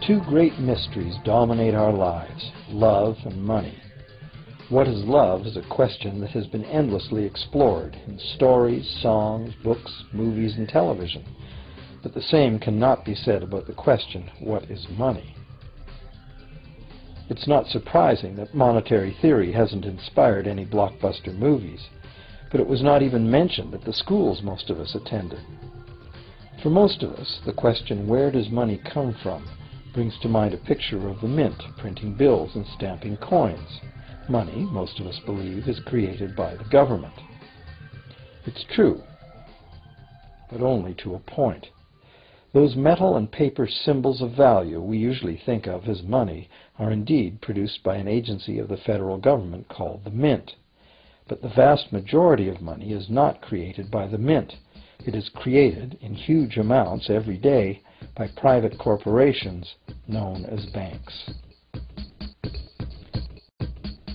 Two great mysteries dominate our lives: love and money. What is love is a question that has been endlessly explored in stories, songs, books, movies, and television. But the same cannot be said about the question, what is money? It's not surprising that monetary theory hasn't inspired any blockbuster movies, but it was not even mentioned at the schools most of us attended. For most of us, the question, where does money come from, brings to mind a picture of the mint printing bills and stamping coins. Money, most of us believe, is created by the government. It's true, but only to a point. Those metal and paper symbols of value we usually think of as money are indeed produced by an agency of the federal government called the Mint. But the vast majority of money is not created by the Mint. It is created in huge amounts every day by private corporations known as banks.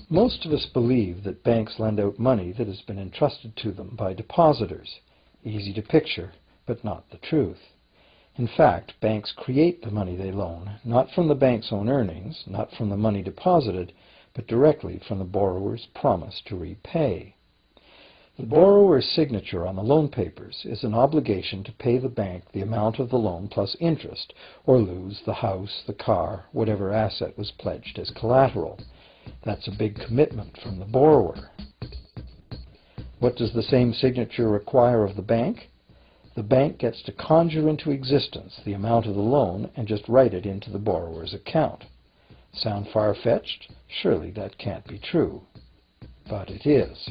Most of us believe that banks lend out money that has been entrusted to them by depositors. Easy to picture, but not the truth. In fact, banks create the money they loan, not from the bank's own earnings, not from the money deposited, but directly from the borrower's promise to repay. The borrower's signature on the loan papers is an obligation to pay the bank the amount of the loan plus interest, or lose the house, the car, whatever asset was pledged as collateral. That's a big commitment from the borrower. What does the same signature require of the bank? The bank gets to conjure into existence the amount of the loan and just write it into the borrower's account. Sound far-fetched? Surely that can't be true. But it is.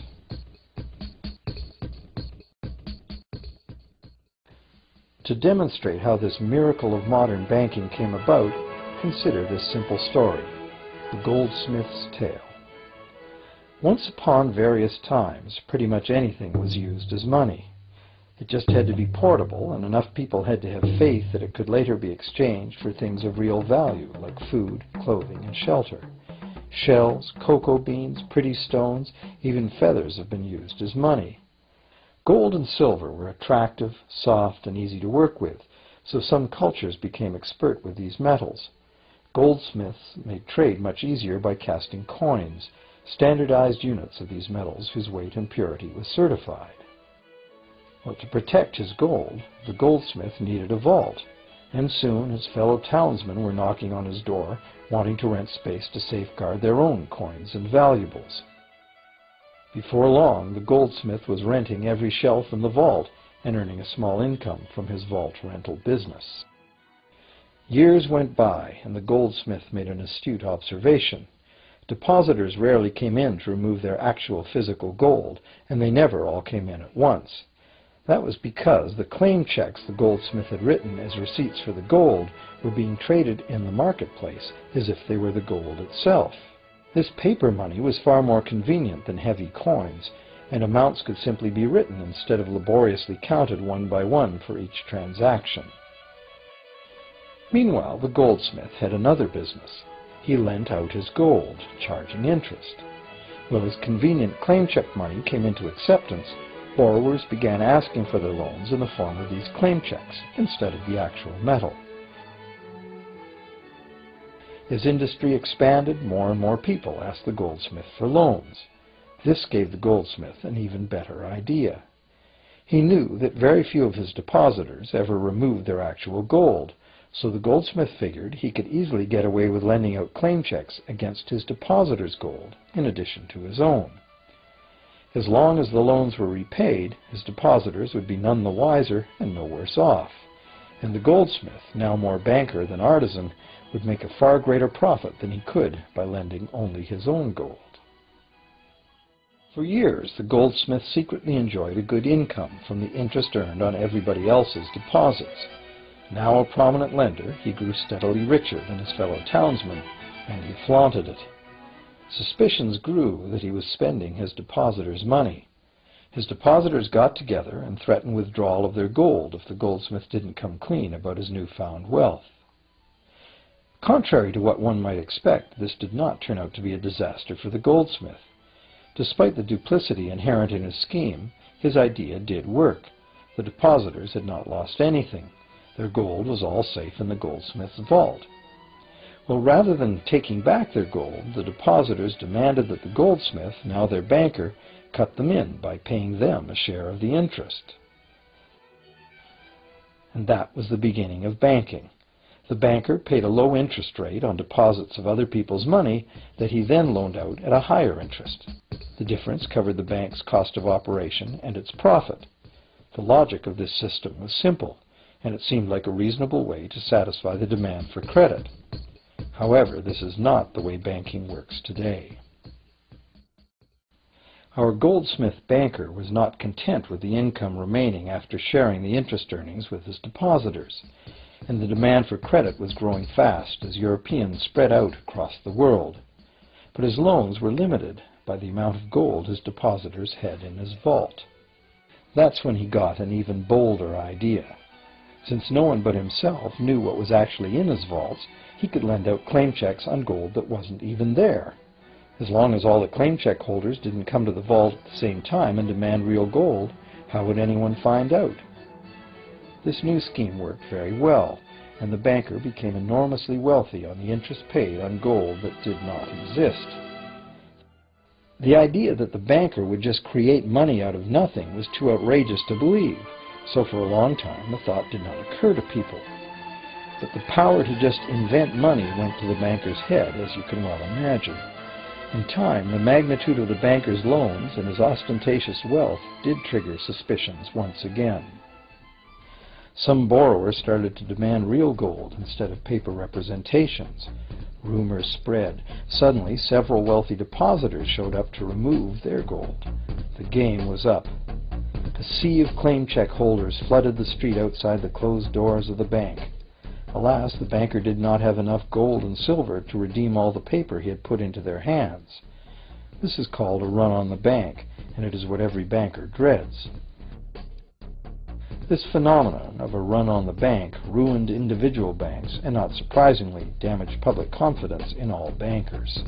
To demonstrate how this miracle of modern banking came about, consider this simple story, the goldsmith's tale. Once upon various times, pretty much anything was used as money. It just had to be portable, and enough people had to have faith that it could later be exchanged for things of real value, like food, clothing, and shelter. Shells, cocoa beans, pretty stones, even feathers have been used as money. Gold and silver were attractive, soft, and easy to work with, so some cultures became expert with these metals. Goldsmiths made trade much easier by casting coins, standardized units of these metals whose weight and purity was certified. Well, to protect his gold, the goldsmith needed a vault, and soon his fellow townsmen were knocking on his door, wanting to rent space to safeguard their own coins and valuables. Before long, the goldsmith was renting every shelf in the vault and earning a small income from his vault rental business. Years went by, and the goldsmith made an astute observation. Depositors rarely came in to remove their actual physical gold, and they never all came in at once. That was because the claim checks the goldsmith had written as receipts for the gold were being traded in the marketplace as if they were the gold itself. This paper money was far more convenient than heavy coins, and amounts could simply be written instead of laboriously counted one by one for each transaction. Meanwhile, the goldsmith had another business. He lent out his gold, charging interest. Well, as convenient claim check money came into acceptance, borrowers began asking for their loans in the form of these claim checks instead of the actual metal. As industry expanded, more and more people asked the goldsmith for loans. This gave the goldsmith an even better idea. He knew that very few of his depositors ever removed their actual gold, so the goldsmith figured he could easily get away with lending out claim checks against his depositors' gold, in addition to his own. As long as the loans were repaid, his depositors would be none the wiser and no worse off. And the goldsmith, now more banker than artisan, would make a far greater profit than he could by lending only his own gold. For years, the goldsmith secretly enjoyed a good income from the interest earned on everybody else's deposits. Now a prominent lender, he grew steadily richer than his fellow townsmen, and he flaunted it. Suspicions grew that he was spending his depositors' money. His depositors got together and threatened withdrawal of their gold if the goldsmith didn't come clean about his newfound wealth. Contrary to what one might expect, this did not turn out to be a disaster for the goldsmith. Despite the duplicity inherent in his scheme, his idea did work. The depositors had not lost anything. Their gold was all safe in the goldsmith's vault. Well, rather than taking back their gold, the depositors demanded that the goldsmith, now their banker, cut them in by paying them a share of the interest. And that was the beginning of banking. The banker paid a low interest rate on deposits of other people's money that he then loaned out at a higher interest. The difference covered the bank's cost of operation and its profit. The logic of this system was simple, and it seemed like a reasonable way to satisfy the demand for credit. However, this is not the way banking works today. Our goldsmith banker was not content with the income remaining after sharing the interest earnings with his depositors, and the demand for credit was growing fast as Europeans spread out across the world. But his loans were limited by the amount of gold his depositors had in his vault. That's when he got an even bolder idea. Since no one but himself knew what was actually in his vaults, he could lend out claim checks on gold that wasn't even there. As long as all the claim check holders didn't come to the vault at the same time and demand real gold, how would anyone find out? This new scheme worked very well, and the banker became enormously wealthy on the interest paid on gold that did not exist. The idea that the banker would just create money out of nothing was too outrageous to believe, so for a long time the thought did not occur to people. But the power to just invent money went to the banker's head, as you can well imagine. In time, the magnitude of the banker's loans and his ostentatious wealth did trigger suspicions once again. Some borrowers started to demand real gold instead of paper representations. Rumors spread. Suddenly, several wealthy depositors showed up to remove their gold. The game was up. A sea of claim check holders flooded the street outside the closed doors of the bank. Alas, the banker did not have enough gold and silver to redeem all the paper he had put into their hands. This is called a run on the bank, and it is what every banker dreads. This phenomenon of a run on the bank ruined individual banks and, not surprisingly, damaged public confidence in all bankers.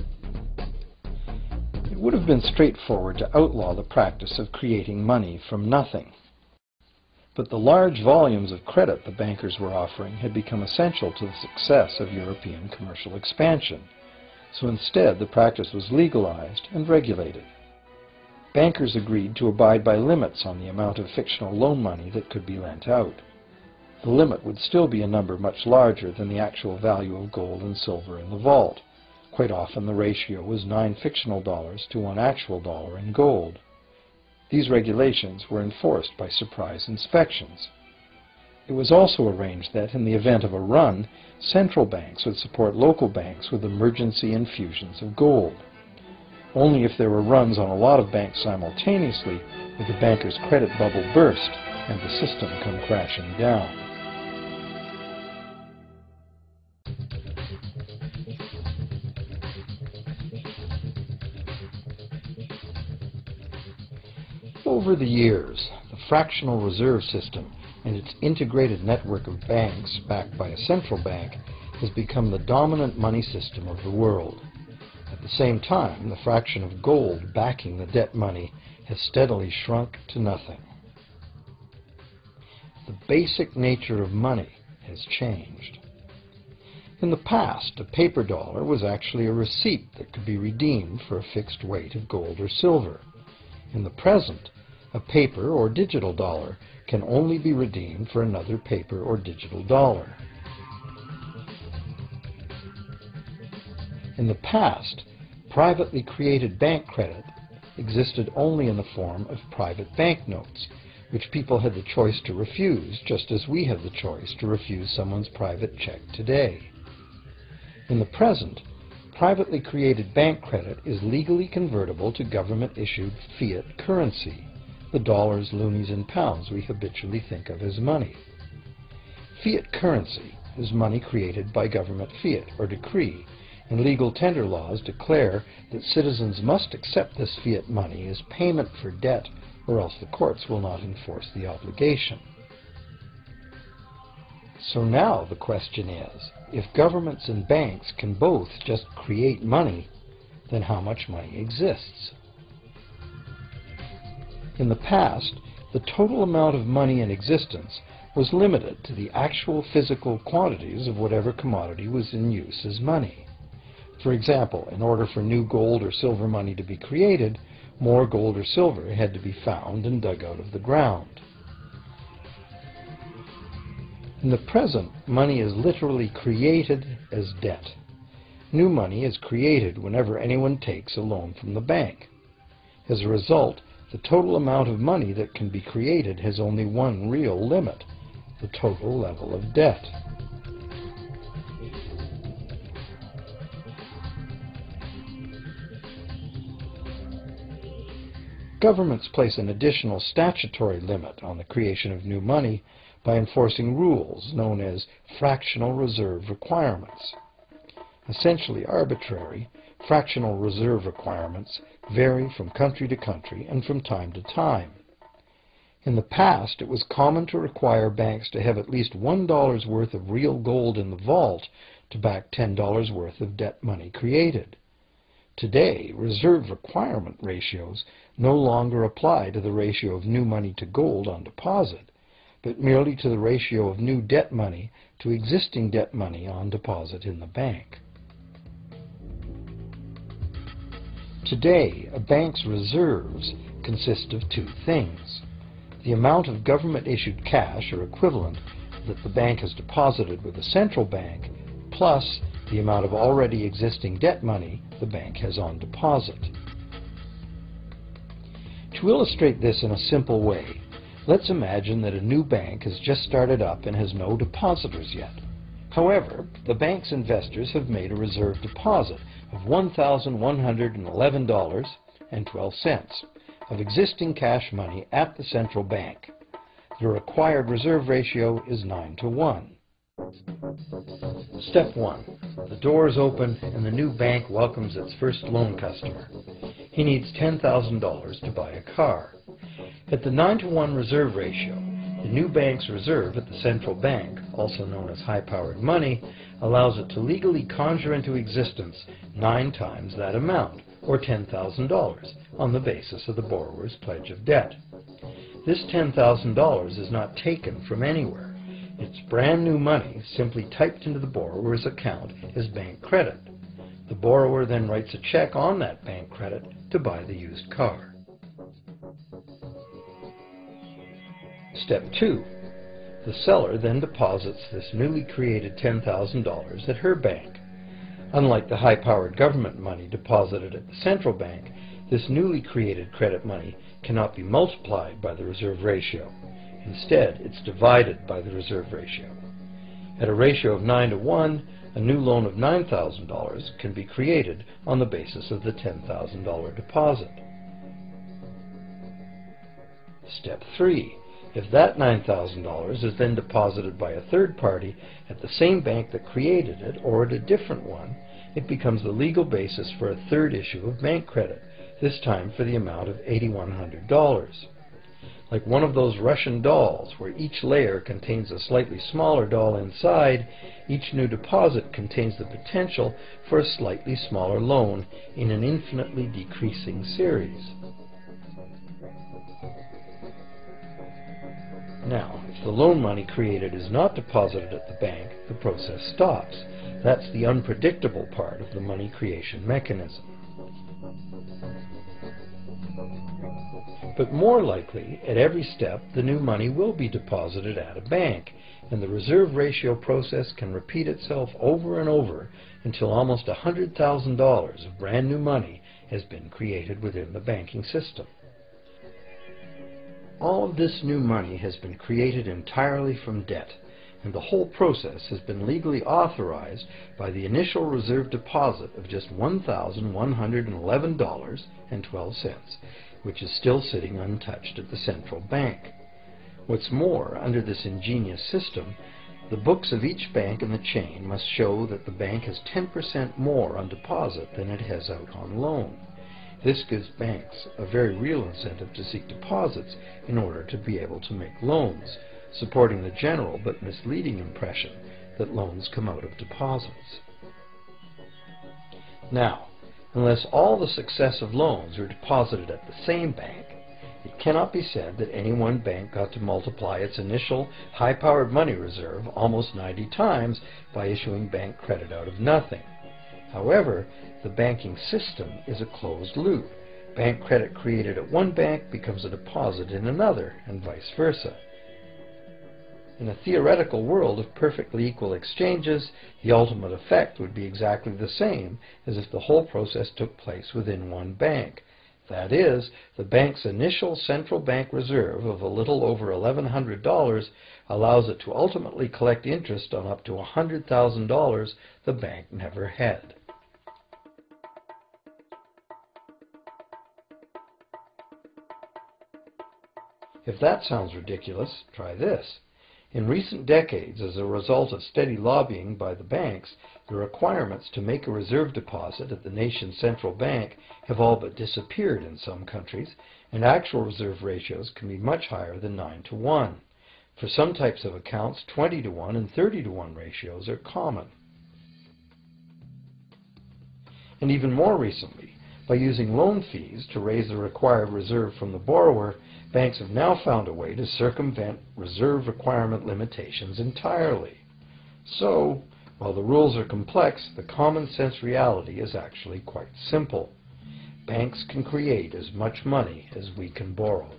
It would have been straightforward to outlaw the practice of creating money from nothing. But the large volumes of credit the bankers were offering had become essential to the success of European commercial expansion. So instead, the practice was legalized and regulated. Bankers agreed to abide by limits on the amount of fictional loan money that could be lent out. The limit would still be a number much larger than the actual value of gold and silver in the vault. Quite often the ratio was 9 fictional dollars to 1 actual dollar in gold. These regulations were enforced by surprise inspections. It was also arranged that, in the event of a run, central banks would support local banks with emergency infusions of gold. Only if there were runs on a lot of banks simultaneously would the banker's credit bubble burst and the system come crashing down. Over the years, the fractional reserve system and its integrated network of banks backed by a central bank has become the dominant money system of the world. At the same time, the fraction of gold backing the debt money has steadily shrunk to nothing. The basic nature of money has changed. In the past, a paper dollar was actually a receipt that could be redeemed for a fixed weight of gold or silver. In the present, a paper or digital dollar can only be redeemed for another paper or digital dollar. In the past, privately created bank credit existed only in the form of private banknotes, which people had the choice to refuse, just as we have the choice to refuse someone's private check today. In the present, privately created bank credit is legally convertible to government-issued fiat currency, the dollars, loonies, and pounds we habitually think of as money. Fiat currency is money created by government fiat or decree, and legal tender laws declare that citizens must accept this fiat money as payment for debt, or else the courts will not enforce the obligation. So now the question is, if governments and banks can both just create money, then how much money exists? In the past, the total amount of money in existence was limited to the actual physical quantities of whatever commodity was in use as money. For example, in order for new gold or silver money to be created, more gold or silver had to be found and dug out of the ground. In the present, money is literally created as debt. New money is created whenever anyone takes a loan from the bank. As a result, the total amount of money that can be created has only one real limit: the total level of debt. Governments place an additional statutory limit on the creation of new money by enforcing rules known as fractional reserve requirements. Essentially arbitrary, fractional reserve requirements vary from country to country and from time to time. In the past, it was common to require banks to have at least $1 worth of real gold in the vault to back $10 worth of debt money created. Today, reserve requirement ratios no longer apply to the ratio of new money to gold on deposit, but merely to the ratio of new debt money to existing debt money on deposit in the bank. Today, a bank's reserves consist of two things: the amount of government-issued cash or equivalent that the bank has deposited with the central bank, plus the amount of already existing debt money the bank has on deposit. To illustrate this in a simple way, let's imagine that a new bank has just started up and has no depositors yet. However, the bank's investors have made a reserve deposit of $1,111.12 of existing cash money at the central bank. The required reserve ratio is 9-to-1. Step 1. The doors open and the new bank welcomes its first loan customer. He needs $10,000 to buy a car. At the 9-to-1 reserve ratio, the new bank's reserve at the central bank, also known as high-powered money, allows it to legally conjure into existence 9 times that amount, or $10,000, on the basis of the borrower's pledge of debt. This $10,000 is not taken from anywhere. It's brand new money simply typed into the borrower's account as bank credit. The borrower then writes a check on that bank credit to buy the used car. Step 2. The seller then deposits this newly created $10,000 at her bank. Unlike the high-powered government money deposited at the central bank, this newly created credit money cannot be multiplied by the reserve ratio. Instead, it's divided by the reserve ratio. At a ratio of 9-to-1, a new loan of $9,000 can be created on the basis of the $10,000 deposit. Step 3. If that $9,000 is then deposited by a third party at the same bank that created it or at a different one, it becomes the legal basis for a third issue of bank credit, this time for the amount of $8,100. Like one of those Russian dolls, where each layer contains a slightly smaller doll inside, each new deposit contains the potential for a slightly smaller loan in an infinitely decreasing series. Now, if the loan money created is not deposited at the bank, the process stops. That's the unpredictable part of the money creation mechanism. But more likely, at every step, the new money will be deposited at a bank, and the reserve ratio process can repeat itself over and over until almost $100,000 of brand new money has been created within the banking system. All of this new money has been created entirely from debt, and the whole process has been legally authorized by the initial reserve deposit of just $1,111.12, which is still sitting untouched at the central bank. What's more, under this ingenious system, the books of each bank in the chain must show that the bank has 10% more on deposit than it has out on loan. This gives banks a very real incentive to seek deposits in order to be able to make loans, supporting the general but misleading impression that loans come out of deposits. Now, unless all the successive loans are deposited at the same bank, It cannot be said that any one bank got to multiply its initial high-powered money reserve almost 90 times by issuing bank credit out of nothing. However, the banking system is a closed loop. Bank credit created at one bank becomes a deposit in another, and vice versa. In a theoretical world of perfectly equal exchanges, the ultimate effect would be exactly the same as if the whole process took place within one bank. That is, the bank's initial central bank reserve of a little over $1,100 allows it to ultimately collect interest on up to $100,000 the bank never had. If that sounds ridiculous, try this. In recent decades, as a result of steady lobbying by the banks, the requirements to make a reserve deposit at the nation's central bank have all but disappeared in some countries, and actual reserve ratios can be much higher than 9-to-1. For some types of accounts, 20-to-1 and 30-to-1 ratios are common. And even more recently, by using loan fees to raise the required reserve from the borrower, banks have now found a way to circumvent reserve requirement limitations entirely. So, while the rules are complex, the common sense reality is actually quite simple. Banks can create as much money as we can borrow.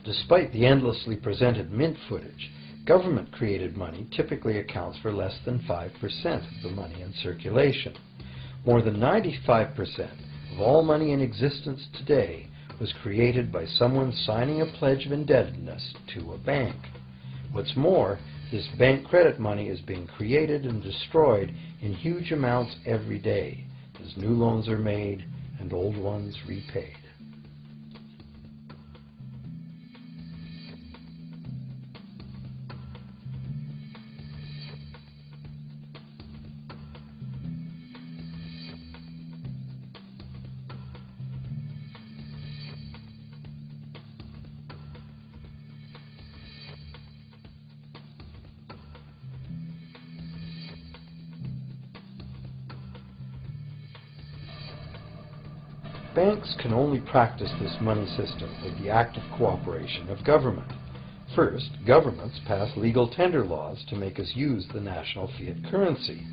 Despite the endlessly presented mint footage, government-created money typically accounts for less than 5% of the money in circulation. More than 95% of all money in existence today was created by someone signing a pledge of indebtedness to a bank. What's more, this bank credit money is being created and destroyed in huge amounts every day, as new loans are made and old ones repaid. Banks can only practice this money system with the active cooperation of government. First, governments pass legal tender laws to make us use the national fiat currency.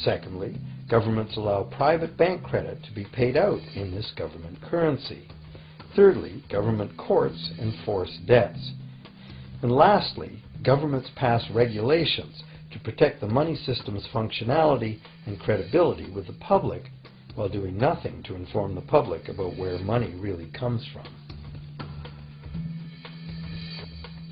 Secondly, governments allow private bank credit to be paid out in this government currency. Thirdly, government courts enforce debts. And lastly, governments pass regulations to protect the money system's functionality and credibility with the public, while doing nothing to inform the public about where money really comes from.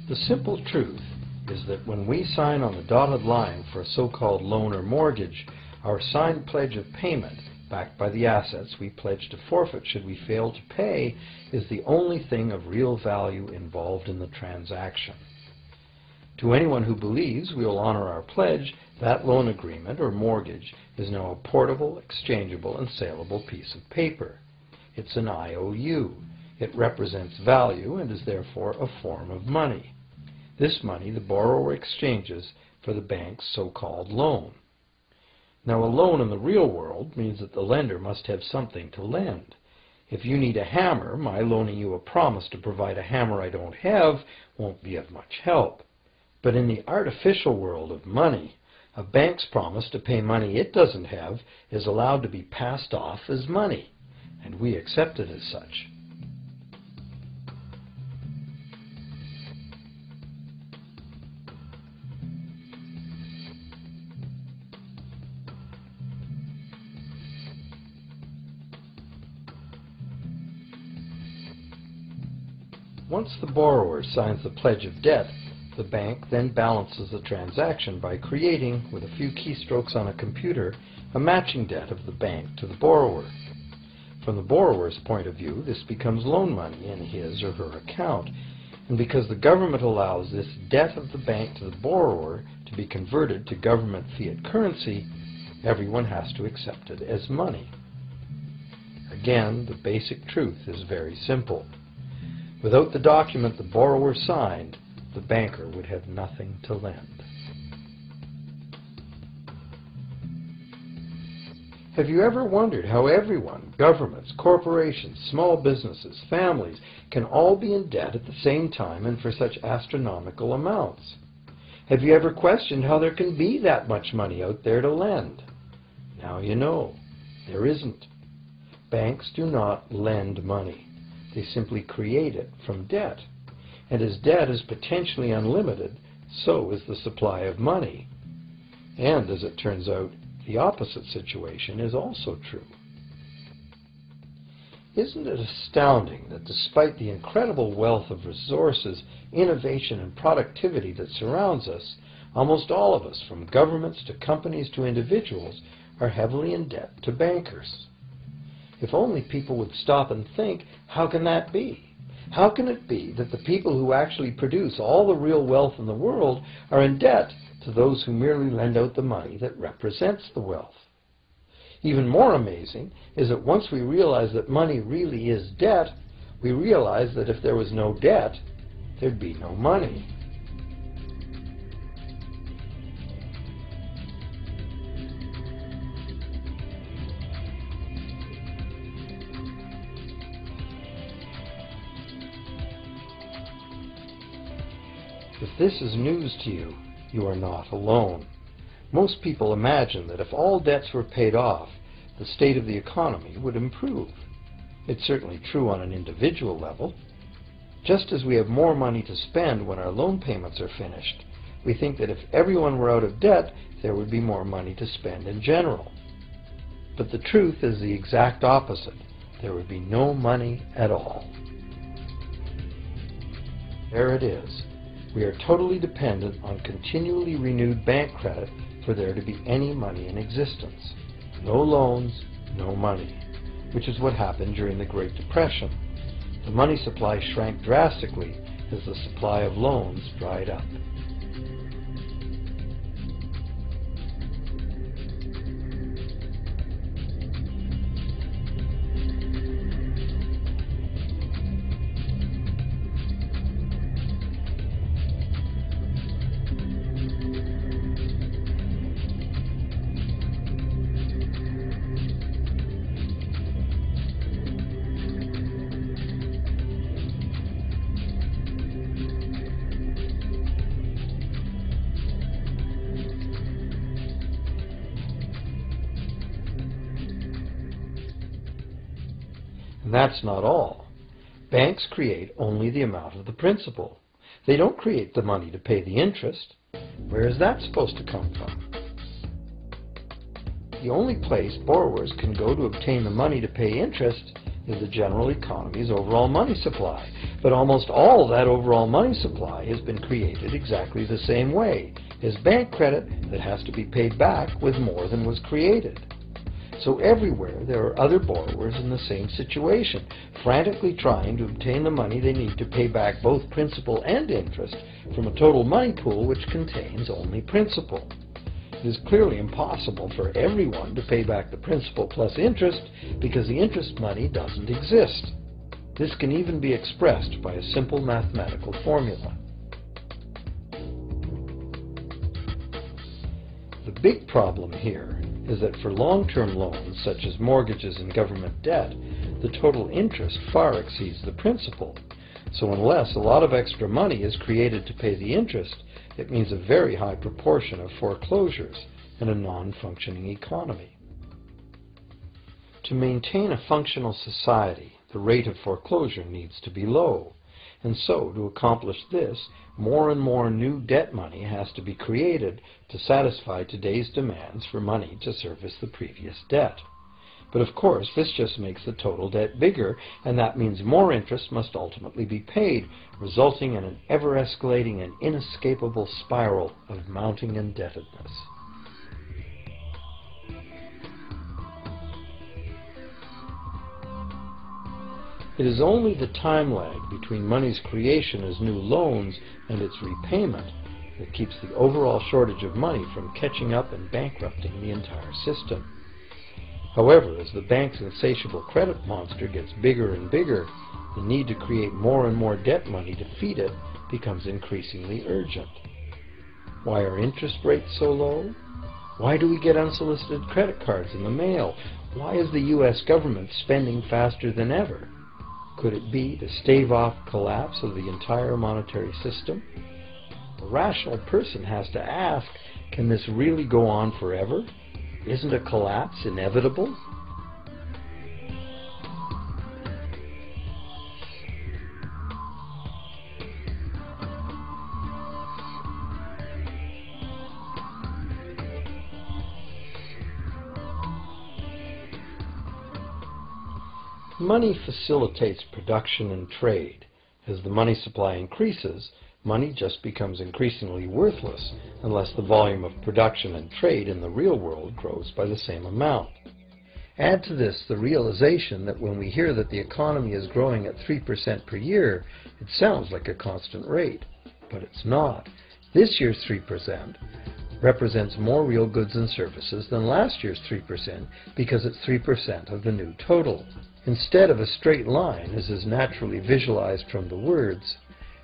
The simple truth is that when we sign on the dotted line for a so-called loan or mortgage, our signed pledge of payment, backed by the assets we pledge to forfeit should we fail to pay, is the only thing of real value involved in the transaction. To anyone who believes we will honor our pledge, that loan agreement or mortgage is now a portable, exchangeable, and saleable piece of paper. It's an IOU. It represents value and is therefore a form of money. This money the borrower exchanges for the bank's so-called loan. Now, a loan in the real world means that the lender must have something to lend. If you need a hammer, my loaning you a promise to provide a hammer I don't have won't be of much help. But in the artificial world of money, a bank's promise to pay money it doesn't have is allowed to be passed off as money, and we accept it as such. Once the borrower signs the pledge of debt, the bank then balances the transaction by creating, with a few keystrokes on a computer, a matching debt of the bank to the borrower. From the borrower's point of view, this becomes loan money in his or her account, and because the government allows this debt of the bank to the borrower to be converted to government fiat currency, everyone has to accept it as money. Again, the basic truth is very simple. Without the document the borrower signed, the banker would have nothing to lend. Have you ever wondered how everyone, governments, corporations, small businesses, families, can all be in debt at the same time and for such astronomical amounts? Have you ever questioned how there can be that much money out there to lend? Now you know. There isn't. Banks do not lend money. They simply create it from debt. And as debt is potentially unlimited, so is the supply of money. And as it turns out, the opposite situation is also true. Isn't it astounding that despite the incredible wealth of resources, innovation, and productivity that surrounds us, almost all of us, from governments to companies to individuals, are heavily in debt to bankers? If only people would stop and think, how can that be? How can it be that the people who actually produce all the real wealth in the world are in debt to those who merely lend out the money that represents the wealth? Even more amazing is that once we realize that money really is debt, we realize that if there was no debt, there'd be no money. If this is news to you, you are not alone. Most people imagine that if all debts were paid off, the state of the economy would improve. It's certainly true on an individual level. Just as we have more money to spend when our loan payments are finished, we think that if everyone were out of debt, there would be more money to spend in general. But the truth is the exact opposite. There would be no money at all. There it is. We are totally dependent on continually renewed bank credit for there to be any money in existence. No loans, no money, which is what happened during the Great Depression. The money supply shrank drastically as the supply of loans dried up. And that's not all. Banks create only the amount of the principal. They don't create the money to pay the interest. Where is that supposed to come from? The only place borrowers can go to obtain the money to pay interest is the general economy's overall money supply. But almost all of that overall money supply has been created exactly the same way, as bank credit that has to be paid back with more than was created. So everywhere there are other borrowers in the same situation, frantically trying to obtain the money they need to pay back both principal and interest from a total money pool which contains only principal. It is clearly impossible for everyone to pay back the principal plus interest because the interest money doesn't exist. This can even be expressed by a simple mathematical formula. The big problem here is that for long-term loans, such as mortgages and government debt, the total interest far exceeds the principal. So unless a lot of extra money is created to pay the interest, it means a very high proportion of foreclosures and a non-functioning economy. To maintain a functional society, the rate of foreclosure needs to be low. And so, to accomplish this, more and more new debt money has to be created to satisfy today's demands for money to service the previous debt. But of course, this just makes the total debt bigger, and that means more interest must ultimately be paid, resulting in an ever-escalating and inescapable spiral of mounting indebtedness. It is only the time lag between money's creation as new loans and its repayment that keeps the overall shortage of money from catching up and bankrupting the entire system. However, as the bank's insatiable credit monster gets bigger and bigger, the need to create more and more debt money to feed it becomes increasingly urgent. Why are interest rates so low? Why do we get unsolicited credit cards in the mail? Why is the U.S. government spending faster than ever? Could it be to stave off collapse of the entire monetary system? A rational person has to ask, can this really go on forever? Isn't a collapse inevitable? Money facilitates production and trade. As the money supply increases, money just becomes increasingly worthless unless the volume of production and trade in the real world grows by the same amount. Add to this the realization that when we hear that the economy is growing at 3% per year, it sounds like a constant rate, but it's not. This year's 3% represents more real goods and services than last year's 3% because it's 3% of the new total. Instead of a straight line, as is naturally visualized from the words,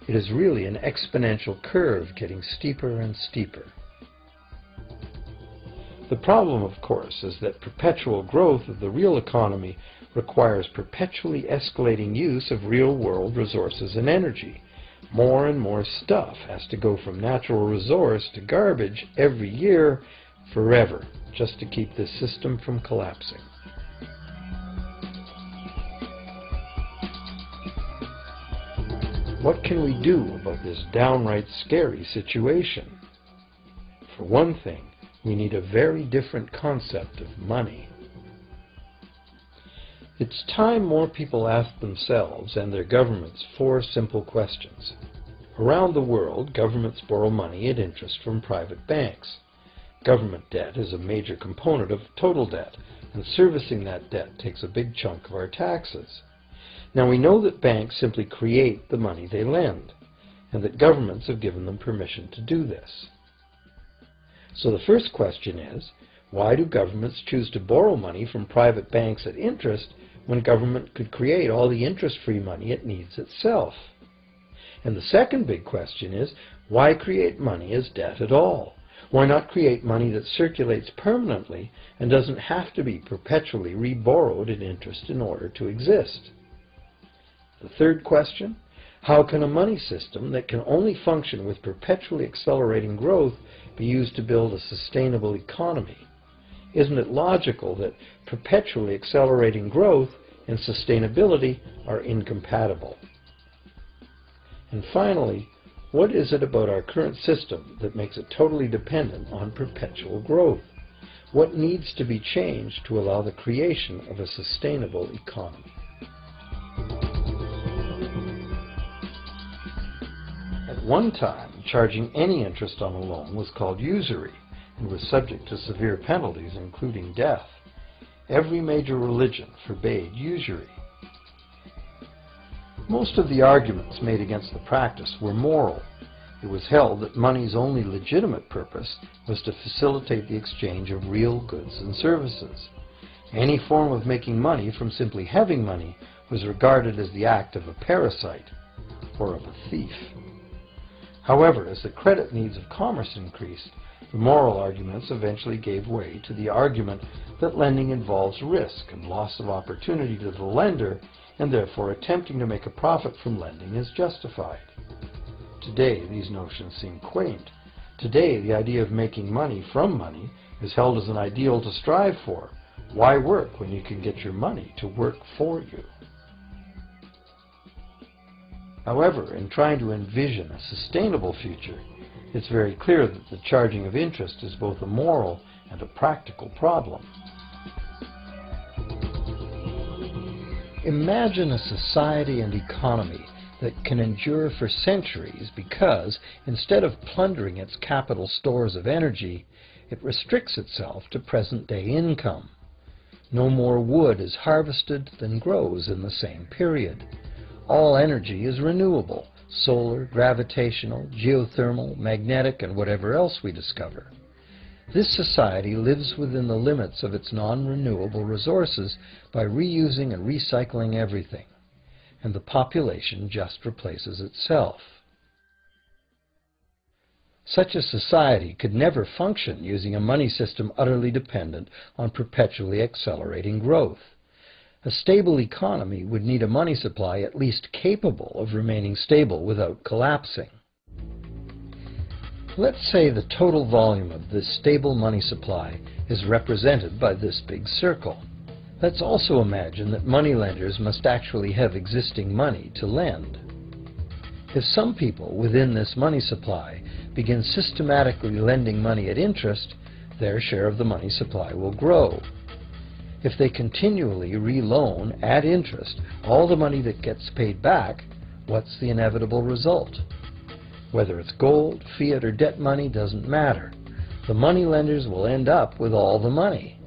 it is really an exponential curve getting steeper and steeper. The problem, of course, is that perpetual growth of the real economy requires perpetually escalating use of real-world resources and energy. More and more stuff has to go from natural resource to garbage every year, forever, just to keep this system from collapsing. What can we do about this downright scary situation? For one thing, we need a very different concept of money. It's time more people ask themselves and their governments 4 simple questions. Around the world, governments borrow money at interest from private banks. Government debt is a major component of total debt, and servicing that debt takes a big chunk of our taxes. Now we know that banks simply create the money they lend, and that governments have given them permission to do this. So the first question is, why do governments choose to borrow money from private banks at interest when government could create all the interest-free money it needs itself? And the second big question is, why create money as debt at all? Why not create money that circulates permanently and doesn't have to be perpetually reborrowed at interest in order to exist? The third question, how can a money system that can only function with perpetually accelerating growth be used to build a sustainable economy? Isn't it logical that perpetually accelerating growth and sustainability are incompatible? And finally, what is it about our current system that makes it totally dependent on perpetual growth? What needs to be changed to allow the creation of a sustainable economy? At one time, charging any interest on a loan was called usury and was subject to severe penalties, including death. Every major religion forbade usury. Most of the arguments made against the practice were moral. It was held that money's only legitimate purpose was to facilitate the exchange of real goods and services. Any form of making money from simply having money was regarded as the act of a parasite or of a thief. However, as the credit needs of commerce increased, the moral arguments eventually gave way to the argument that lending involves risk and loss of opportunity to the lender, and therefore attempting to make a profit from lending is justified. Today, these notions seem quaint. Today, the idea of making money from money is held as an ideal to strive for. Why work when you can get your money to work for you? However, in trying to envision a sustainable future, it's very clear that the charging of interest is both a moral and a practical problem. Imagine a society and economy that can endure for centuries because, instead of plundering its capital stores of energy, it restricts itself to present-day income. No more wood is harvested than grows in the same period. All energy is renewable, solar, gravitational, geothermal, magnetic, and whatever else we discover. This society lives within the limits of its non-renewable resources by reusing and recycling everything, and the population just replaces itself. Such a society could never function using a money system utterly dependent on perpetually accelerating growth. A stable economy would need a money supply at least capable of remaining stable without collapsing. Let's say the total volume of this stable money supply is represented by this big circle. Let's also imagine that moneylenders must actually have existing money to lend. If some people within this money supply begin systematically lending money at interest, their share of the money supply will grow. If they continually reloan at interest all the money that gets paid back, what's the inevitable result? Whether it's gold, fiat, or debt money doesn't matter. The moneylenders will end up with all the money.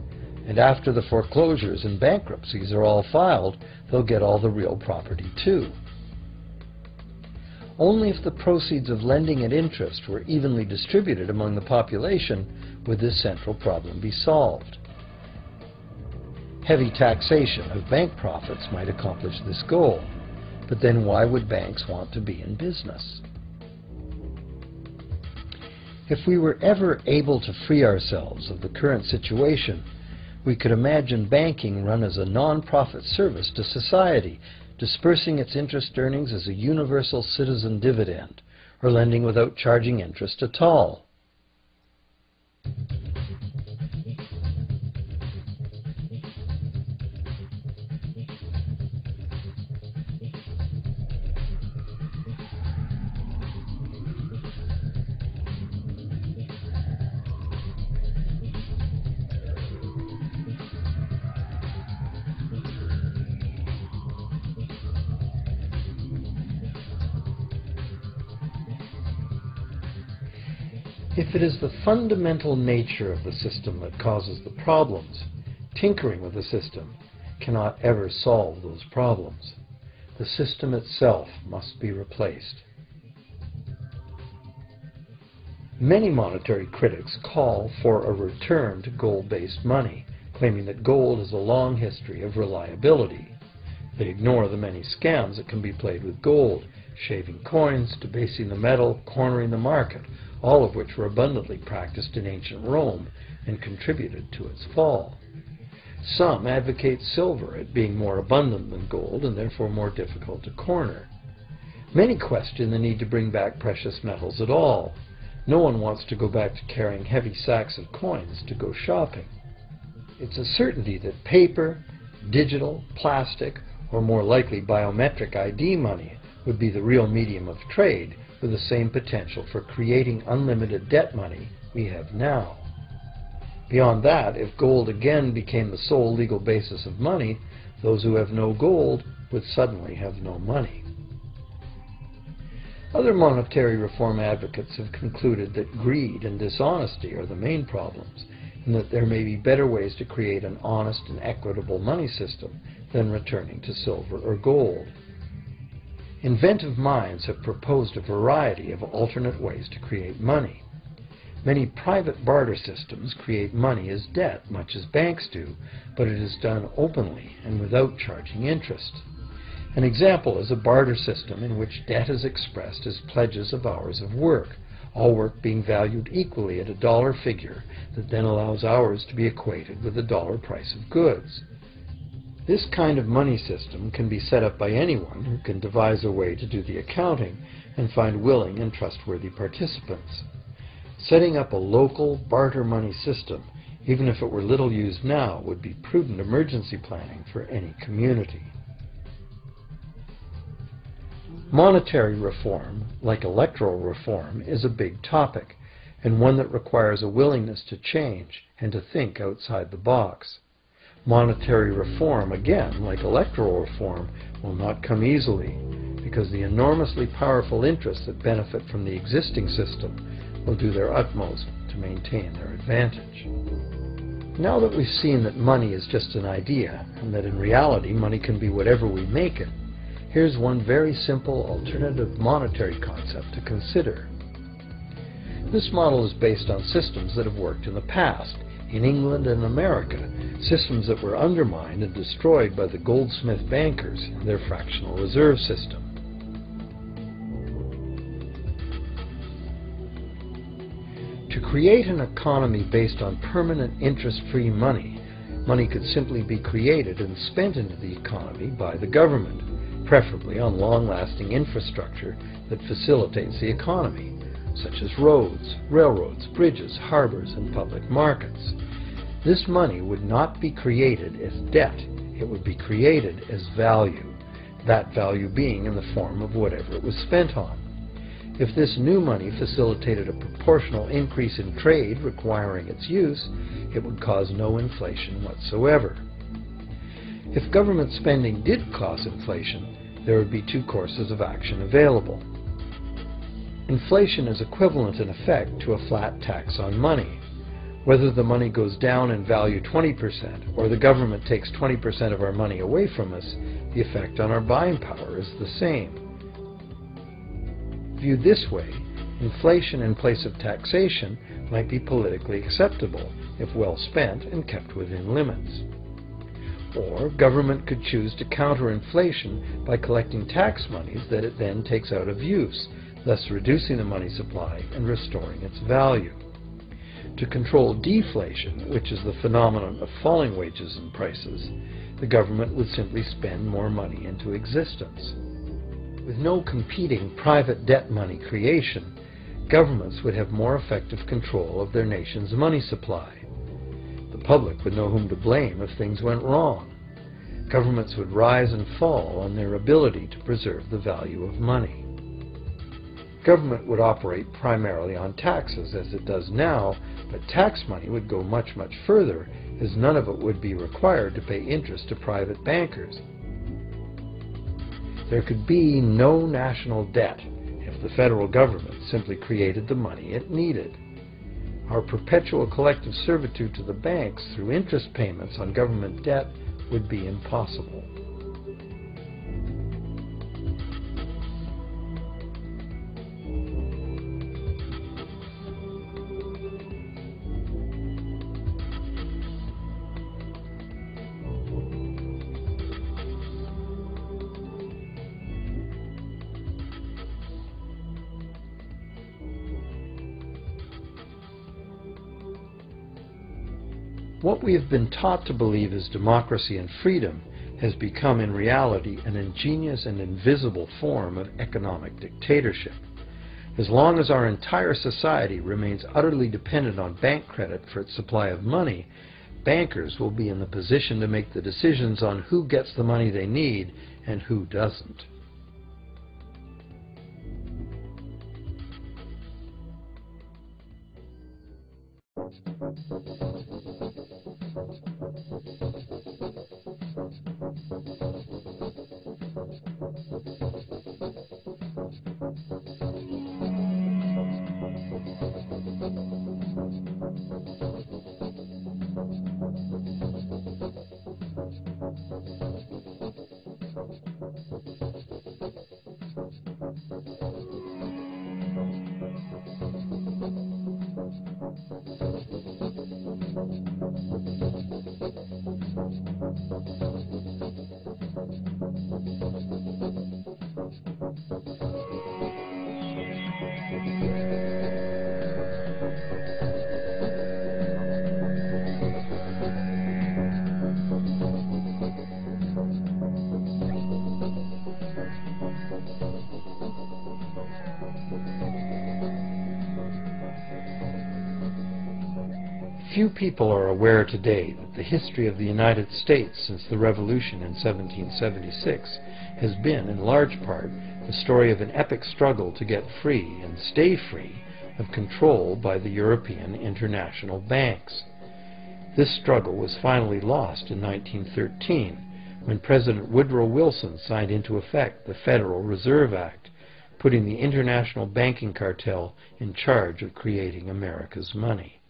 And after the foreclosures and bankruptcies are all filed, they'll get all the real property too. Only if the proceeds of lending at interest were evenly distributed among the population would this central problem be solved. Heavy taxation of bank profits might accomplish this goal, but then why would banks want to be in business? If we were ever able to free ourselves of the current situation, we could imagine banking run as a non-profit service to society, dispersing its interest earnings as a universal citizen dividend, or lending without charging interest at all. If it is the fundamental nature of the system that causes the problems, tinkering with the system cannot ever solve those problems. The system itself must be replaced. Many monetary critics call for a return to gold-based money, claiming that gold has a long history of reliability. They ignore the many scams that can be played with gold, shaving coins, debasing the metal, cornering the market, all of which were abundantly practiced in ancient Rome and contributed to its fall. Some advocate silver as being more abundant than gold and therefore more difficult to corner. Many question the need to bring back precious metals at all. No one wants to go back to carrying heavy sacks of coins to go shopping. It's a certainty that paper, digital, plastic, or more likely biometric ID money would be the real medium of trade, with the same potential for creating unlimited debt money we have now. Beyond that, if gold again became the sole legal basis of money, those who have no gold would suddenly have no money. Other monetary reform advocates have concluded that greed and dishonesty are the main problems, and that there may be better ways to create an honest and equitable money system than returning to silver or gold. Inventive minds have proposed a variety of alternate ways to create money. Many private barter systems create money as debt, much as banks do, but it is done openly and without charging interest. An example is a barter system in which debt is expressed as pledges of hours of work, all work being valued equally at a dollar figure that then allows hours to be equated with the dollar price of goods. This kind of money system can be set up by anyone who can devise a way to do the accounting and find willing and trustworthy participants. Setting up a local barter money system, even if it were little used now, would be prudent emergency planning for any community. Monetary reform, like electoral reform, is a big topic, and one that requires a willingness to change and to think outside the box. Monetary reform, again, like electoral reform, will not come easily, because the enormously powerful interests that benefit from the existing system will do their utmost to maintain their advantage. Now that we've seen that money is just an idea, and that in reality money can be whatever we make it, here's one very simple alternative monetary concept to consider. This model is based on systems that have worked in the past, in England and America, systems that were undermined and destroyed by the goldsmith bankers and their fractional reserve system. create an economy based on permanent interest-free money, money could simply be created and spent into the economy by the government, preferably on long-lasting infrastructure that facilitates the economy, such as roads, railroads, bridges, harbors, and public markets. This money would not be created as debt, it would be created as value, that value being in the form of whatever it was spent on. If this new money facilitated a proportional increase in trade requiring its use, it would cause no inflation whatsoever. If government spending did cause inflation, there would be two courses of action available. Inflation is equivalent in effect to a flat tax on money. Whether the money goes down in value 20% or the government takes 20% of our money away from us, the effect on our buying power is the same. Viewed this way, inflation in place of taxation might be politically acceptable if well spent and kept within limits. Or government could choose to counter inflation by collecting tax monies that it then takes out of use, thus reducing the money supply and restoring its value. To control deflation, which is the phenomenon of falling wages and prices, the government would simply spend more money into existence. With no competing private debt money creation, governments would have more effective control of their nation's money supply. The public would know whom to blame if things went wrong. Governments would rise and fall on their ability to preserve the value of money. Government would operate primarily on taxes, as it does now, but tax money would go much, much further, as none of it would be required to pay interest to private bankers. There could be no national debt if the federal government simply created the money it needed. Our perpetual collective servitude to the banks through interest payments on government debt would be impossible. What we have been taught to believe as democracy and freedom has become in reality an ingenious and invisible form of economic dictatorship. As long as our entire society remains utterly dependent on bank credit for its supply of money, bankers will be in the position to make the decisions on who gets the money they need and who doesn't. Few people are aware today that the history of the United States since the Revolution in 1776 has been, in large part, the story of an epic struggle to get free and stay free of control by the European international banks. This struggle was finally lost in 1913 when President Woodrow Wilson signed into effect the Federal Reserve Act, putting the international banking cartel in charge of creating America's money.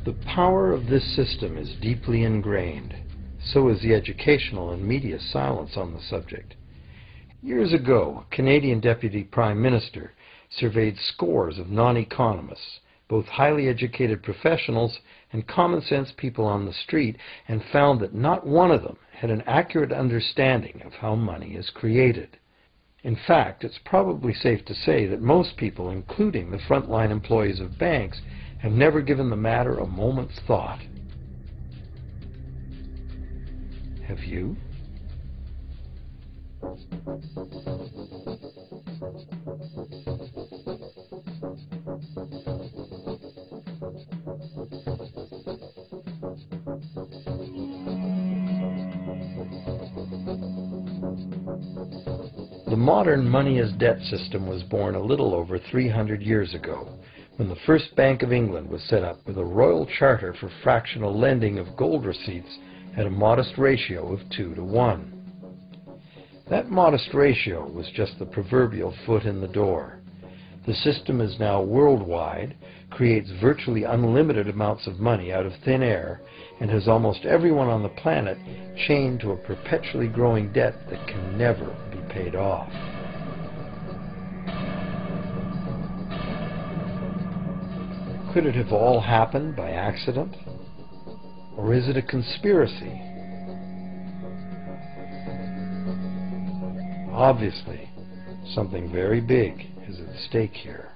The power of this system is deeply ingrained. So is the educational and media silence on the subject. Years ago, a Canadian Deputy Prime Minister surveyed scores of non-economists, both highly educated professionals and common-sense people on the street, and found that not one of them had an accurate understanding of how money is created. In fact, it's probably safe to say that most people, including the frontline employees of banks, have never given the matter a moment's thought. Have you? The modern money-as-debt system was born a little over 300 years ago, when the first Bank of England was set up with a royal charter for fractional lending of gold receipts at a modest ratio of 2 to 1. That modest ratio was just the proverbial foot in the door. The system is now worldwide, creates virtually unlimited amounts of money out of thin air, and has almost everyone on the planet chained to a perpetually growing debt that can never be paid off. Could it have all happened by accident? Or is it a conspiracy? Obviously, something very big is at stake here.